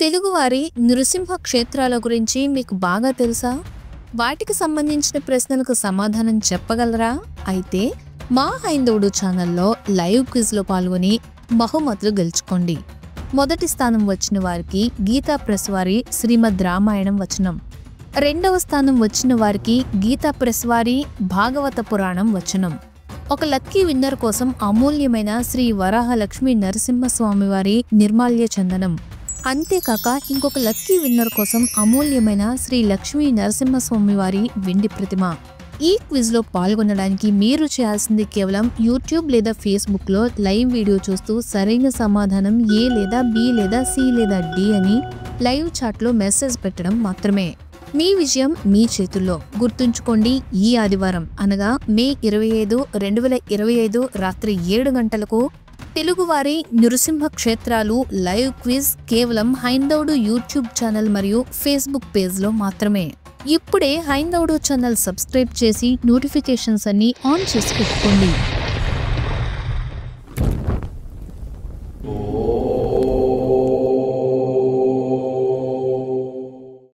తెలుగువారి నృసింహ క్షేత్రాల గురించి మీకు బాగా తెలుసా? వాటికి సంబంధించిన ప్రశ్నలకు సమాధానం చెప్పగలరా? అయితే మా హైందవుడు ఛానల్లో లైవ్ క్విజ్లో పాల్గొని బహుమతులు గెలుచుకోండి. మొదటి స్థానం వచ్చిన వారికి గీతా ప్రెస్ వారి శ్రీమద్ రామాయణం వచనం, రెండవ స్థానం వచ్చిన వారికి గీతా ప్రెస్ వారి భాగవత పురాణం వచనం. ఒక లక్కీ విన్నర్ కోసం అమూల్యమైన శ్రీ వరాహలక్ష్మి నరసింహస్వామి వారి నిర్మాల్య చందనం, అంతేకాక ఇంకొక లక్కీ విన్నర్ కోసం అమూల్యమైన శ్రీ లక్ష్మీ నరసింహస్వామి వారి వెండి ప్రతిమ. ఈ క్విజ్లో పాల్గొనడానికి మీరు చేయాల్సింది కేవలం యూట్యూబ్ లేదా ఫేస్బుక్లో లైవ్ వీడియో చూస్తూ సరైన సమాధానం ఏ లేదా బి లేదా సి లేదా డి అని లైవ్ చాట్లో మెసేజ్ పెట్టడం మాత్రమే. మీ విజయం మీ చేతుల్లో. గుర్తుంచుకోండి, ఈ ఆదివారం అనగా మే 25, 2025 రాత్రి 7 గంటలకు తెలుగువారి నృసింహ క్షేత్రాలు లైవ్ క్విజ్ కేవలం హైందవుడు యూట్యూబ్ ఛానల్ మరియు ఫేస్బుక్ పేజ్లో మాత్రమే. ఇప్పుడే హైందవుడు ఛానల్ సబ్స్క్రైబ్ చేసి నోటిఫికేషన్స్ అన్ని ఆన్ చేసి పెట్టుకోండి.